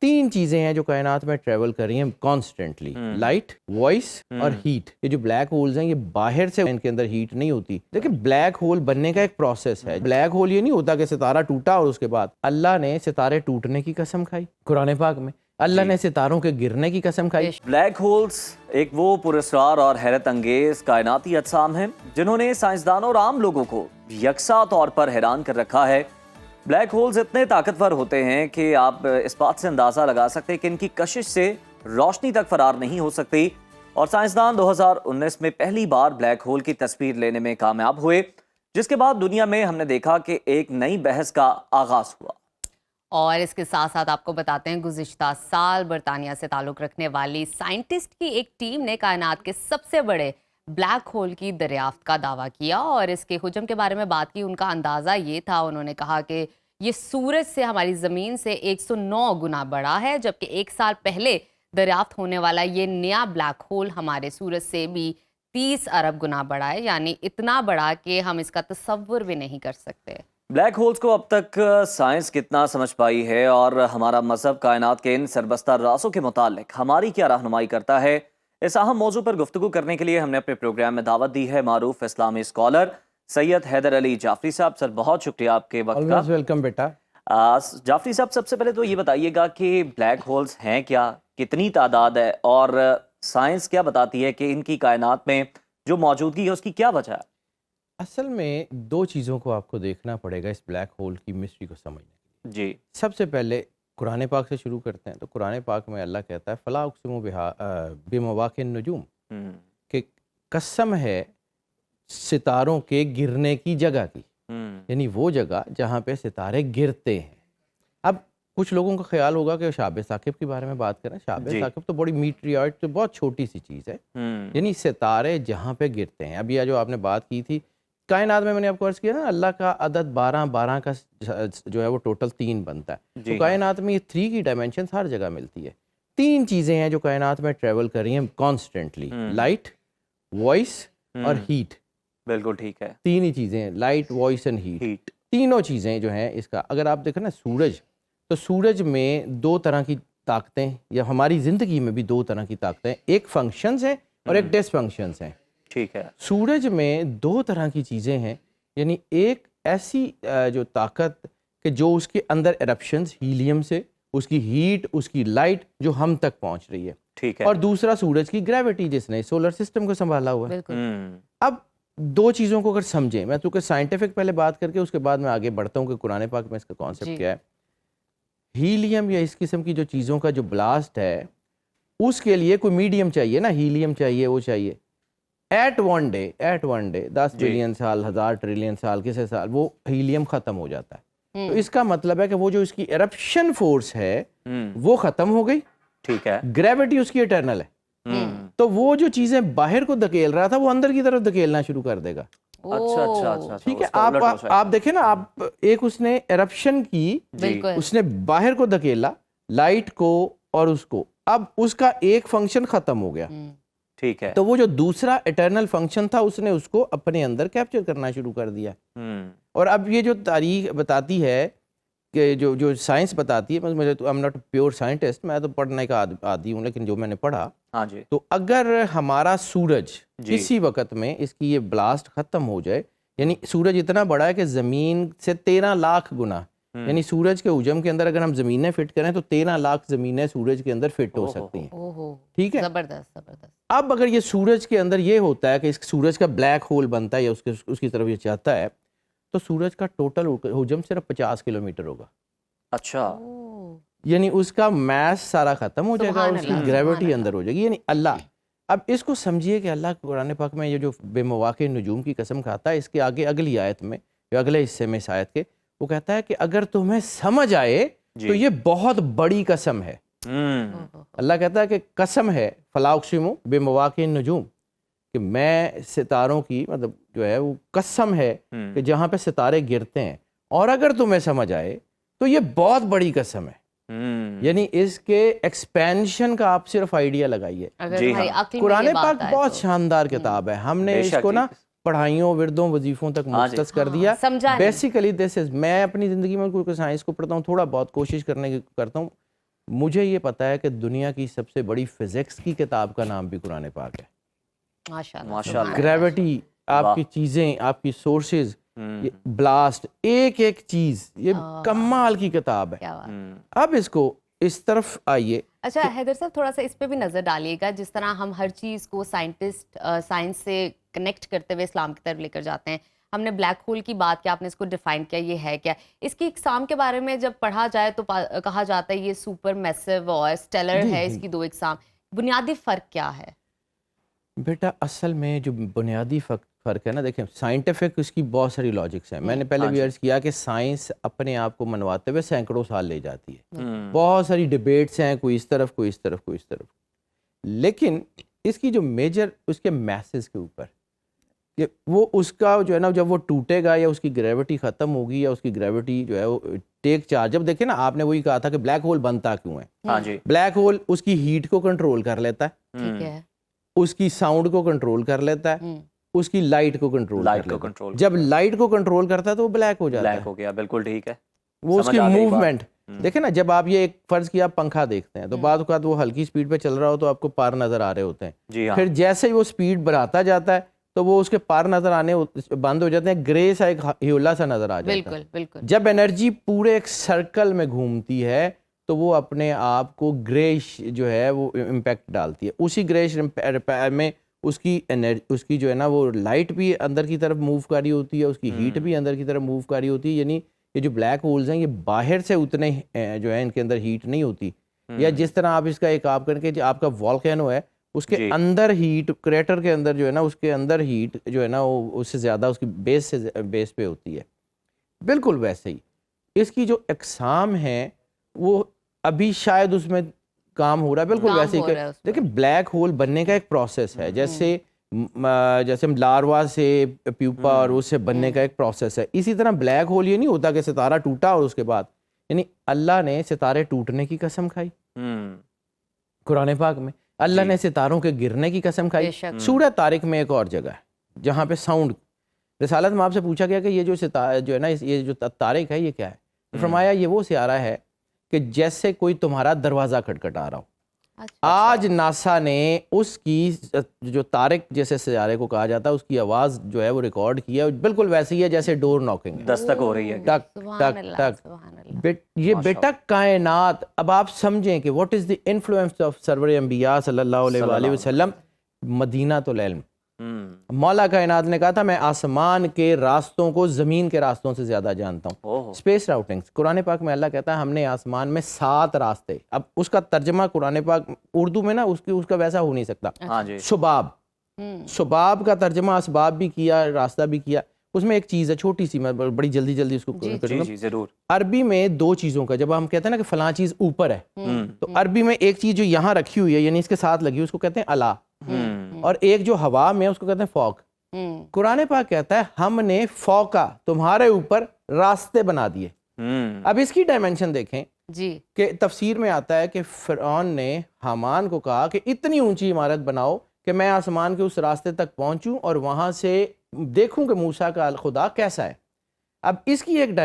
تین چیزیں ہیں جو کائنات میں ٹریول کر رہی ہیں کانسٹنٹلی، لائٹ، وائس اور ہیٹ۔ یہ جو بلیک ہولز ہیں یہ باہر سے ان کے اندر ہیٹ نہیں ہوتی، لیکن بلیک ہول بننے کا ایک پروسیس ہے۔ بلیک ہول یہ نہیں ہوتا کہ ستارہ ٹوٹا اور اس کے بعد اللہ نے ستارے ٹوٹنے کی قسم کھائی قرآن پاک میں، اللہ نے ستاروں کے گرنے کی قسم کھائی۔ بلیک ہولز ایک وہ پراسرار اور حیرت انگیز کائناتی اجسام ہیں جنہوں نے سائنسدانوں اور عام لوگوں کو یکساں طور پر حیران کر رکھا ہے۔ بلیک ہولز اتنے طاقتور ہوتے ہیں کہ آپ اس بات سے اندازہ لگا سکتے ہیں کہ ان کی کشش سے روشنی تک فرار نہیں ہو سکتی، اور سائنسدان 2019 میں پہلی بار بلیک ہول کی تصویر لینے میں کامیاب ہوئے، جس کے بعد دنیا میں ہم نے دیکھا کہ ایک نئی بحث کا آغاز ہوا۔ اور اس کے ساتھ ساتھ آپ کو بتاتے ہیں گزشتہ سال برطانیہ سے تعلق رکھنے والی سائنٹسٹ کی ایک ٹیم نے کائنات کے سب سے بڑے بلیک ہول کی دریافت کا دعویٰ کیا اور اس کے حجم کے بارے میں بات کی۔ ان کا اندازہ یہ تھا، انہوں نے کہا کہ یہ سورج سے ہماری زمین سے 109 گنا بڑا ہے، جبکہ ایک سال پہلے دریافت ہونے والا یہ نیا بلیک ہول ہمارے سورج سے بھی 30 ارب گنا بڑا ہے، یعنی اتنا بڑا کہ ہم اس کا تصور بھی نہیں کر سکتے۔ بلیک ہولز کو اب تک سائنس کتنا سمجھ پائی ہے اور ہمارا مذہب کائنات کے ان سربستہ رازوں کے متعلق ہماری کیا رہنمائی کرتا ہے، اس اہم موضوع پر گفتگو کرنے کے لیے ہم نے اپنے پروگرام میں دعوت دی ہے معروف اسلامی اسکالر سید حیدر علی جعفری صاحب۔ سر بہت شکریہ آپ کے وقت کا۔ ویلکم بیٹا۔ جعفری صاحب، سب سے پہلے تو یہ بتائیے گا کہ بلیک ہولز ہیں کیا، کتنی تعداد ہے، اور سائنس کیا بتاتی ہے کہ ان کی کائنات میں جو موجودگی ہے اس کی کیا وجہ ہے؟ اصل میں دو چیزوں کو آپ کو دیکھنا پڑے گا اس بلیک ہول کی مسٹری کو سمجھنے کے لیے۔ جی، سب سے پہلے قرآن پاک سے شروع کرتے ہیں، تو قرآن پاک میں اللہ کہتا ہے فلا اقسم بمواقع النجوم، کہ قسم ہے ستاروں کے گرنے کی جگہ کی، یعنی وہ جگہ جہاں پہ ستارے گرتے ہیں۔ اب کچھ لوگوں کا خیال ہوگا کہ شہاب ثاقب کے بارے میں بات کریں، شہاب ثاقب تو بڑی میٹریوائٹ، تو بہت چھوٹی سی چیز ہے، یعنی ستارے جہاں پہ گرتے ہیں۔ اب یہ جو آپ نے بات کی تھی کائنات میں نے آپ کو عرض کیا نا، اللہ کا عدد 12 کا جو ہے وہ ٹوٹل 3 بنتا ہے، تو کائنات میں یہ 3 کی ڈائمینشنز ہر جگہ ملتی ہے۔ 3 چیزیں ہیں جو کائنات میں ٹریول کر رہی ہیں کانسٹنٹلی، لائٹ، وائس اور ہیٹ۔ بالکل ٹھیک ہے، 3 ہی چیزیں ہیں، لائٹ، وائس اینڈ ہیٹ۔ تینوں چیزیں جو ہیں اس کا، اگر آپ دیکھیں نا سورج، تو سورج میں 2 طرح کی طاقتیں، یا ہماری زندگی میں بھی 2 طرح کی طاقتیں، ایک فنکشنز ہیں اور ایک ڈس فنکشنز ہیں۔ ٹھیک ہے، سورج میں 2 طرح کی چیزیں ہیں، یعنی ایک ایسی جو طاقت کہ جو اس کے اندر ایرپشنز ہیلیم سے، اس کی ہیٹ، اس کی لائٹ جو ہم تک پہنچ رہی ہے، ٹھیک ہے، اور دوسرا سورج کی گریوٹی جس نے سولر سسٹم کو سنبھالا ہوا ہے۔ اب 2 چیزوں کو اگر سمجھیں، میں تو کہ سائنٹیفک پہلے بات کر کے اس کے بعد میں آگے بڑھتا ہوں کہ قرآن پاک میں اس کا کانسیپٹ کیا ہے۔ ہیلیم یا اس قسم کی جو چیزوں کا جو بلاسٹ ہے، اس کے لیے کوئی میڈیم چاہیے نا، ہیلیم چاہیے، وہ چاہیے ایٹ ون ڈے 10 بلین سال، 1000 ٹریلین سال، کسی سال وہ ہیلیم ختم ہو جاتا ہے۔ تو اس کا مطلب ہے کہ وہ جو اس کی ایرپشن فورس ہے وہ ختم ہو گئی، ٹھیک ہے، گریوٹی اس کی اٹرنل ہے، تو وہ جو چیزیں باہر کو دھکیل رہا تھا وہ اندر کی طرف دھکیلنا شروع کر دے گا۔ اچھا، ٹھیک ہے، آپ دیکھیں نا، آپ ایک اس نے ایرپشن کی، اس نے باہر کو دھکیلا، لائٹ کو اور اس کو، اب اس کا ایک فنکشن ختم ہو گیا، ٹھیک ہے، تو وہ جو دوسرا اٹرنل فنکشن تھا اس نے اس کو اپنے اندر کیپچر کرنا شروع کر دیا۔ اور اب یہ جو تاریخ بتاتی ہے کہ جو سائنس بتاتی ہے، مجھے تو I'm not a pure scientist، میں تو پڑھنے کا عادی ہوں، لیکن جو میں نے پڑھا، تو اگر ہمارا سورج کسی وقت میں اس کی یہ بلاسٹ ختم ہو جائے، یعنی سورج اتنا بڑا ہے کہ زمین سے 13 لاکھ گنا، یعنی سورج کے حجم کے اندر اگر ہم زمینیں فٹ کریں تو 13 لاکھ زمینیں سورج کے اندر فٹ ہو سکتی ہیں، ٹھیک ہے۔ زبردست۔ اب اگر یہ سورج کے اندر یہ ہوتا ہے کہ اس سورج کا بلیک ہول بنتا ہے یا اس کی طرف یہ چاہتا ہے، تو سورج کا ٹوٹل حجم صرف 50 کلومیٹر ہوگا۔ اچھا، یعنی اس کا میس سارا ختم ہو جائے گا، اس کی گریوٹی اندر ہو جائے گی، یعنی اللہ۔ اب اس کو سمجھیے کہ اللہ قرآن پاک میں یہ جو بے مواقع نجوم کی قسم کھاتا ہے، اس کے آگے اگلی آیت میں، یا اگلے حصے میں اس آیت کے، وہ کہتا ہے کہ اگر تمہیں سمجھ آئے تو یہ بہت بڑی قسم ہے۔ اللہ کہتا ہے کہ قسم ہے، فلا اقسم بمواقع النجوم، کہ میں ستاروں کی، مطلب جو ہے وہ قسم ہے کہ جہاں پہ ستارے گرتے ہیں، اور اگر تمہیں سمجھ آئے تو یہ بہت بڑی قسم ہے۔ یعنی اس کے ایکسپینشن کا آپ صرف آئیڈیا لگائیے۔ قرآن پاک بہت شاندار کتاب ہے، ہم نے اس کو نا پڑھائیوں، وردوں، وظیفوں تک مختص کر دیا۔ بیسیکلی دس از، میں اپنی زندگی میں کوئی سائنس کو پڑھتا ہوں، تھوڑا بہت کوشش کرنے کی کرتا ہوں، مجھے یہ پتا ہے کہ دنیا کی سب سے بڑی فزکس کی کتاب کا نام بھی قرآن پاک ہے. ماشاءاللہ. گریوٹی، آپ کی چیزیں، آپ کی سورسز، بلاسٹ، ایک ایک چیز، یہ کمال کی کتاب ہے. کیا بات. اب اس کو اس طرف آئیے. اچھا حیدر صاحب تھوڑا سا اس پہ بھی نظر ڈالیے گا، جس طرح ہم ہر چیز کو سائنس سے کنیکٹ کرتے ہوئے اسلام کی طرف لے کر جاتے ہیں. ہم نے بلیک ہول کی بات کیا، آپ نے اس کو ڈیفائن کیا، یہ ہے کیا. اس کی اقسام کے بارے میں جب پڑھا جائے تو کہا جاتا ہے یہ سپر میسو اور اسٹیلر ہے، اس کی 2 اقسام. بنیادی فرق کیا ہے؟ بیٹا اصل میں جو بنیادی فرق ہے نا، دیکھیں سائنٹیفک اس کی بہت ساری لاجکس ہیں. میں نے پہلے بھی عرض کیا کہ سائنس اپنے آپ کو منواتے ہوئے سینکڑوں سال لے جاتی ہے. بہت ساری ڈبیٹس ہیں، کوئی اس طرف کوئی اس طرف کوئی اس طرف. لیکن اس کی جو میجر اس کے میسز کے اوپر وہ اس کا جو ہے نا، جب وہ ٹوٹے گا یا اس کی گریوٹی ختم ہوگی یا اس کی گریوٹی جو ہے وہ ٹیک چارج. جب دیکھیں نا، آپ نے وہی کہا تھا کہ بلیک ہول بنتا کیوں ہے. ہاں جی. بلیک ہول اس کی ہیٹ کو کنٹرول کر لیتا ہے، ٹھیک ہے. اس کی ساؤنڈ کو کنٹرول کر لیتا ہے، اس کی لائٹ کو کنٹرول کر لیتا ہے. جب لائٹ کو کنٹرول کرتا ہے تو وہ بلیک ہو جاتا ہے. بلیک ہو گیا، بالکل ٹھیک ہے. وہ اس کی موومنٹ دیکھیں نا، جب آپ یہ ایک فرض کیا آپ پنکھا دیکھتے ہیں تو بعض اوقات وہ ہلکی سپیڈ پہ چل رہا ہو تو آپ کو پار نظر آ رہے ہوتے ہیں. جی ہاں. پھر جیسے ہی وہ سپیڈ بڑھاتا جاتا ہے تو وہ اس کے پار نظر آنے بند ہو جاتے ہیں، گرے سا ایک ہیولا سا نظر آ جاتا ہے. بالکل بالکل. جب انرجی پورے ایک سرکل میں گھومتی ہے تو وہ اپنے آپ کو گریش جو ہے وہ امپیکٹ ڈالتی ہے. اسی گریش میں اس کی جو ہے نا وہ لائٹ بھی اندر کی طرف موو کر رہی ہوتی ہے، اس کی ہیٹ بھی اندر کی طرف موو کر رہی ہوتی ہے. یعنی یہ جو بلیک ہولز ہیں یہ باہر سے اتنے جو ہے ان کے اندر ہیٹ نہیں ہوتی. یا جس طرح آپ اس کا ایک آپ کر کے آپ کا والکینو ہے، اس کے اندر ہیٹ کریٹر کے اندر جو ہے نا اس کے اندر ہیٹ جو ہے نا وہ اس سے زیادہ اس کی بیس پہ ہوتی ہے. بالکل ویسے ہی اس کی جو اقسام ہیں وہ ابھی شاید اس میں کام ہو رہا ہے. بالکل ویسے ہی دیکھیں بلیک ہول بننے کا ایک پروسیس ہے، جیسے ہم لاروا سے پیوپا اور اس سے بننے کا ایک پروسیس ہے. اسی طرح بلیک ہول یہ نہیں ہوتا کہ ستارہ ٹوٹا اور اس کے بعد، یعنی اللہ نے ستارے ٹوٹنے کی قسم کھائی قرآن پاک میں، اللہ نے ستاروں کے گرنے کی قسم کھائی. سورہ طارق میں ایک اور جگہ ہے جہاں پہ ساؤنڈ، رسالت میں آپ سے پوچھا گیا کہ یہ جو ہے نا یہ جو طارق ہے یہ کیا ہے؟ فرمایا یہ وہ سیارہ ہے کہ جیسے کوئی تمہارا دروازہ کھٹکھٹا رہا ہو. آج ناسا نے اس کی جو طارق جیسے سیارے کو کہا جاتا ہے اس کی آواز جو ہے وہ ریکارڈ کی ہے، بالکل ویسے ہی ہے جیسے ڈور ناکنگ، دستک ہو رہی ہے، ٹک ٹک ٹک. یہ بیٹا کائنات، اب آپ سمجھیں کہ what is the influence of سرور انبیاء صلی اللہ علیہ وآلہ وسلم. مدینہ العلم، مولا کائنات نے کہا تھا میں آسمان کے راستوں کو زمین کے راستوں سے زیادہ جانتا ہوں. اسپیس راؤٹنگ، قرآن پاک میں اللہ کہتا ہے ہم نے آسمان میں 7 راستے. اب اس کا ترجمہ قرآن پاک اردو میں نا اس کا ویسا ہو نہیں سکتا. سباب کا ترجمہ اسباب بھی کیا، راستہ بھی کیا. اس میں ایک چیز ہے چھوٹی سی، میں بڑی جلدی اس کو کروں گا. ضرور. عربی میں 2 چیزوں کا، جب ہم کہتے ہیں نا کہ فلاں چیز اوپر ہے تو عربی میں ایک چیز جو یہاں رکھی ہوئی ہے یعنی اس کے ساتھ لگی ہوئی اس کو کہتے ہیں اعلیٰ، اور ایک جو ہوا میں اس کو کہتے ہیں فوق. قرآن پاک کہتا ہے ہم نے فوقا تمہارے اوپر راستے بنا دیے. اب اس کی ڈائمنشن دیکھیں جی کہ تفسیر میں آتا ہے کہ فرعون نے حامان کو کہا کہ اتنی اونچی عمارت بناؤ کہ میں آسمان کے اس راستے تک پہنچوں اور وہاں سے دیکھوں کہ موسیٰ کا خدا کیسا ہے. اب اس کی ایک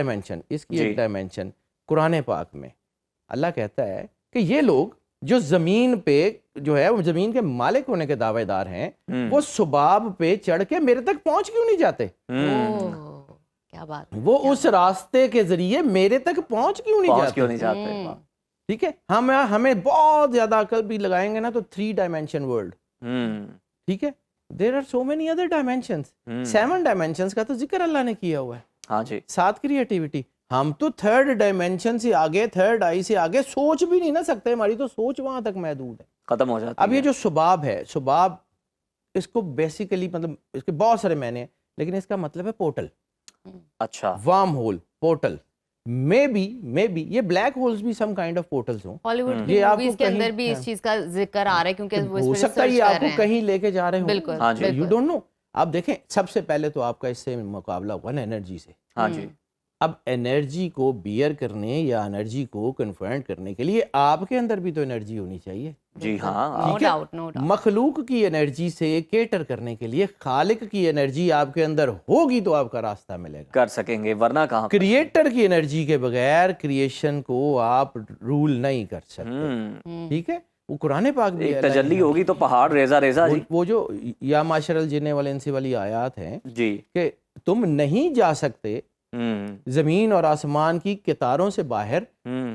ڈائمنشن قرآن پاک میں اللہ کہتا ہے کہ یہ لوگ جو زمین پہ جو ہے وہ زمین کے مالک ہونے کے دعوے دار ہیں، وہ سباب پہ چڑھ کے میرے تک پہنچ کیوں نہیں جاتے؟ کیا بات، وہ اس راستے کے ذریعے میرے تک پہنچ کیوں نہیں جاتے؟ ٹھیک ہے، ہمیں بہت زیادہ عقل بھی لگائیں گے نا تو 3 ڈائمینشن ورلڈ. ٹھیک ہے، there are so many other dimensions. 7 dimensions کا تو ذکر اللہ نے کیا ہوا ہے. ہاں جی. 7 کریٹیوٹی. ہم تو 3rd ڈائمینشن سے آگے، 3rd آئی سے آگے سوچ بھی نہیں نہ سکتے. ہماری تو سوچ وہاں تک محدود ہے، ختم ہو جاتی ہے. اب یہ جو سباب ہے، سباب اس کو بیسیکلی مطلب اس کے بہت سارے معنی ہیں لیکن اس کا مطلب ہے پورٹل. اچھا. Warm hole, portal. May be یہ بلیک ہولز بھی سم کائنڈ آف پورٹلز ہوں. ہالی ووڈ کی موویز کے اندر بھی اس چیز کا ذکر آ رہا ہے کیونکہ وہ اس ہو پہ سکتا ہے یہ آپ کو کہیں لے کے جا رہے ہوں. بالکل یو ڈونٹ نو. آپ دیکھیں سب سے پہلے تو آپ کا اس سے مقابلہ ہوا نا انرجی سے. ہاں جی. اب انرجی کو بیئر کرنے یا انرجی کو کنفرنٹ کرنے کے لیے آپ کے اندر بھی تو انرجی ہونی چاہیے. جی ہاں. نو ٹھیک ہے؟ Doubt no doubt. مخلوق کی انرجی سے کیٹر کرنے کے لیے خالق کی انرجی آپ کے اندر ہوگی تو آپ کا راستہ ملے گا. کر سکیں گے, ورنہ کہاں. کریٹر کی انرجی کے بغیر کریشن کو آپ رول نہیں کر سکتے. ٹھیک ہے, وہ قرآن پاک بھی ایک تجلی ہوگی تو پہاڑ ریزہ ریزہ. جی وہ جو یا معاشر الجن والانس والی آیات ہیں جی کہ تم نہیں جا سکتے زمین اور آسمان کی کتاروں سے باہر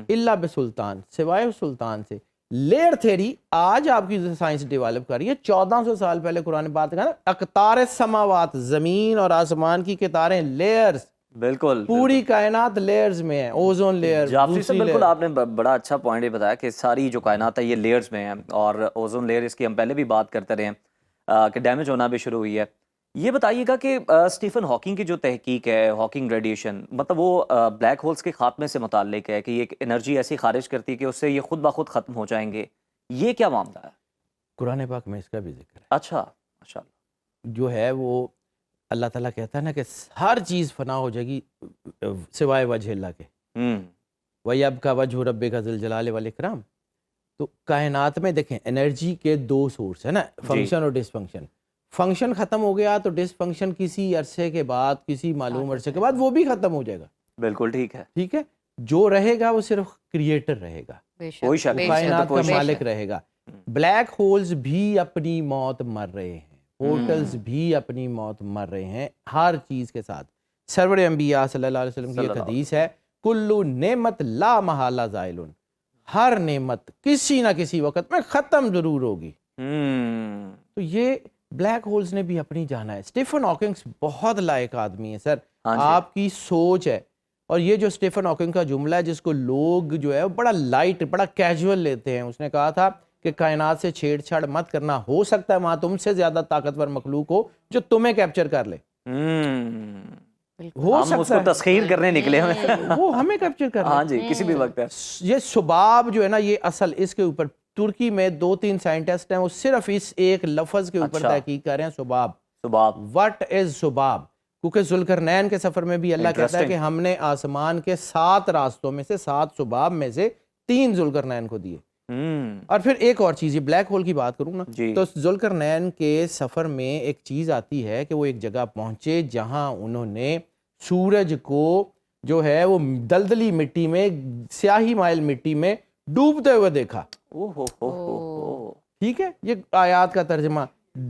الا بسلطان, سوائے سلطان سے. لیئر تھیری آج آپ کی سائنس ڈیولپ کر رہی ہے. 1400 سال پہلے قرآن پاک کہا نا اقطار السماوات, زمین اور آسمان کی کتاریں, لیئرز, بالکل پوری کائنات لیئرز میں ہے. اوزون لیئر, جعفری صاحب بالکل آپ نے بڑا اچھا پوائنٹ یہ بتایا کہ ساری جو کائنات ہے یہ لیئرز میں ہے, اور اوزون لیئر اس کی ہم پہلے بھی بات کرتے رہے ہیں کہ ڈیمیج ہونا بھی شروع ہوئی ہے. یہ بتائیے گا کہ اسٹیفن ہاکنگ کی جو تحقیق ہے, ہاکنگ ریڈیشن, مطلب وہ بلیک ہولز کے خاتمے سے متعلق ہے کہ یہ ایک انرجی ایسی خارج کرتی ہے کہ اس سے یہ خود بخود ختم ہو جائیں گے. یہ کیا معاملہ ہے؟ قرآن پاک میں اس کا بھی ذکر ہے. اچھا ماشاء اللہ. جو ہے وہ اللہ تعالیٰ کہتا ہے نا کہ ہر چیز فنا ہو جائے گی سوائے وجہ اللہ کے. وَيَبْقَى وَجْهُ رَبِّكَ ذُو الْجَلَالِ وَالْإِكْرَامِ. تو کائنات میں دیکھیں انرجی کے دو سورس ہیں نا, فنکشن اور ڈس فنکشن. فنکشن ختم ہو گیا تو ڈس فنکشن کسی عرصے کے بعد, کسی معلوم عرصے کے بعد وہ بھی ختم ہو جائے گا. بالکل ٹھیک ہے. ٹھیک ہے, جو رہے گا وہ صرف کریٹر رہے گا, کوئی شک نہیں, کائنات کا مالک رہے گا. بلیک ہولز بھی اپنی موت مر رہے ہیں, پورٹلز بھی اپنی موت مر رہے ہیں, ہر چیز کے ساتھ. سرور انبیاء صلی اللہ علیہ وسلم کی ایک حدیث ہے, کلو نعمت لا محالہ زائلن, ہر نعمت کسی نہ کسی وقت میں ختم ضرور ہوگی. تو یہ بلیک ہولز نے بھی اپنی جانا ہے. اسٹیفن ہاکنگ بہت لائق آدمی ہے سر, آپ کی سوچ ہے. اور یہ جو اسٹیفن ہاکنگ کا جملہ ہے جس کو لوگ جو ہے بڑا لائٹ, بڑا کیجول لیتے ہیں, اس نے کہا تھا کہ کائنات سے چھیڑ چھاڑ مت کرنا, ہو سکتا ہے وہاں تم سے زیادہ طاقتور مخلوق ہو جو تمہیں کیپچر کر لے. ہو ہم اس کو تسخیر کرنے نکلے ہیں, وہ ہمیں کیپچر کر لے. ہاں جی, کسی بھی وقت ہے. یہ سباب جو ہے نا, یہ اصل اس کے اوپر ترکی میں 2-3 سائنٹسٹ ہیں, وہ صرف اس ایک لفظ کے اوپر تحقیق کر رہے ہیں, سباب. What is سباب؟ کیونکہ ذوالقرنین کے سفر میں بھی اللہ کہتا ہے کہ ہم نے آسمان کے 7 راستوں میں سے 7 سباب میں سے 3 ذوالقرنین کو دیے. اور پھر ایک اور چیز, یہ بلیک ہول کی بات کروں نا, تو ذوالقرنین کے سفر میں ایک چیز آتی ہے کہ وہ ایک جگہ پہنچے جہاں انہوں نے سورج کو جو ہے وہ دلدلی مٹی میں, سیاہی مائل مٹی میں ڈوبتے ہوئے دیکھا. ٹھیک ہے, یہ آیات کا ترجمہ.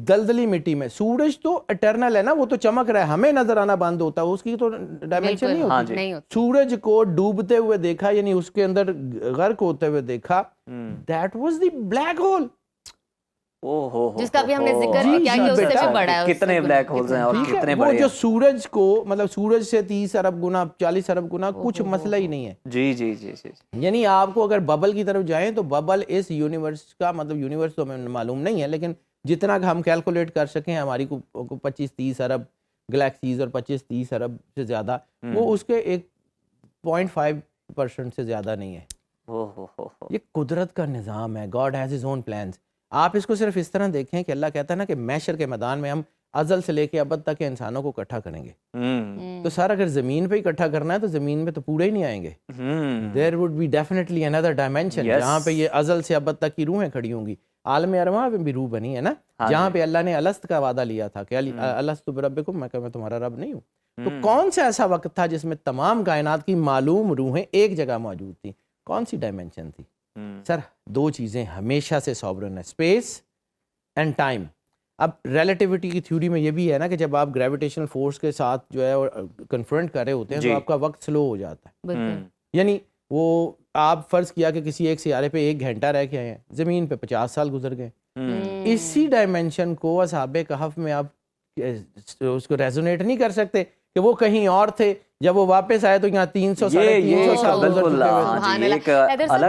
دلدلی مٹی میں, سورج تو اٹرنل ہے نا, وہ تو چمک رہا ہے, ہمیں نظر آنا بند ہوتا ہے, اس کی تو ڈائمنشن نہیں ہوتی. سورج کو ڈوبتے ہوئے دیکھا, یعنی اس کے اندر غرق ہوتے ہوئے دیکھا. That was the black hole, جس کا بھی ہم نے ذکر کیا کہ اس سے بھی بڑا ہے. کتنے بلیک ہولز ہیں اور کتنے بڑے ہیں. وہ جو سورج کو, مطلب سورج سے 30 ارب گنا 40 ارب گنا کچھ مسئلہ ہی نہیں ہے. جی جی جی جی. یعنی آپ کو اگر ببل کی طرف جائیں تو ببل اس یونیورس کا, مطلب یونیورس تو ہمیں معلوم نہیں ہے, لیکن جتنا ہم کیلکولیٹ کر سکیں, ہماری کو 25-30 ارب گلیکسیز اور 25-30 ارب سے زیادہ, وہ اس کے 0.5% سے زیادہ نہیں ہے. یہ قدرت کا نظام ہے. God has his own plans. آپ اس کو صرف اس طرح دیکھیں کہ اللہ کہتا ہے نا کہ محشر کے میدان میں ہم ازل سے لے کے ابد تک کے انسانوں کو اکٹھا کریں گے. تو سر اگر زمین پہ اکٹھا کرنا ہے تو زمین میں تو پورے ہی نہیں آئیں گے. There would be definitely another dimension جہاں پہ یہ ازل سے ابد تک کی روحیں کھڑی ہوں گی. عالم ارواح میں بھی روح بنی ہے نا, جہاں پہ اللہ نے الست کا وعدہ لیا تھا کہ الست بربکم, میں تمہارا رب نہیں ہوں. تو کون سا ایسا وقت تھا جس میں تمام کائنات کی معلوم روحیں ایک جگہ موجود تھیں؟ کون سی ڈائمنشن تھی؟ سر 2 چیزیں ہمیشہ سے سوورن ہے, اسپیس اینڈ ٹائم. اب ریلیٹیوٹی کی تھیوری میں یہ بھی ہے نا کہ جب آپ گریویٹیشنل فورس کے ساتھ جو ہے کنفرنٹ کر رہے ہوتے ہیں تو آپ کا وقت سلو ہو جاتا ہے. یعنی وہ آپ فرض کیا کہ کسی ایک سیارے پہ 1 گھنٹہ رہ کے آئے ہیں, زمین پہ 50 سال گزر گئے. اسی ڈائمنشن کو اصحاب کہف میں آپ اس کو ریزونیٹ نہیں کر سکتے کہ وہ کہیں اور تھے, جب وہ واپس آئے تو یہاں 300 سال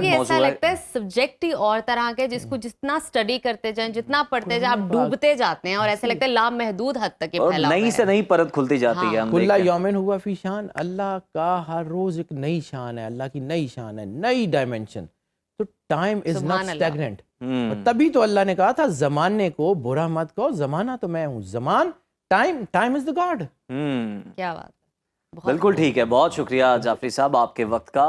ایسا لگتا ہے سبجیکٹ ہی اور طرح کے, جس کو جتنا اسٹڈی کرتے جائیں, جتنا پڑھتے جائیں, آپ ڈوبتے جاتے ہیں, اور ایسا لگتا ہے لامحدود حد تک یہ پھیلا ہوا ہے. نئی سے نئی پرت کھلتی جاتی ہے. کل یومن ہوا فی شان, اللہ کا ہر روز ایک نئی شان ہے, اللہ کی نئی شان ہے, نئی ڈائمنشن. تو ٹائم از ناٹ اسٹیگننٹ. تبھی تو اللہ نے کہا تھا زمانے کو برا مت کہو, زمانہ تو میں ہوں. زمان, ٹائم از دا گاڈ. کیا بات. بالکل ٹھیک ہے، بہت شکریہ جعفری صاحب آپ کے وقت کا.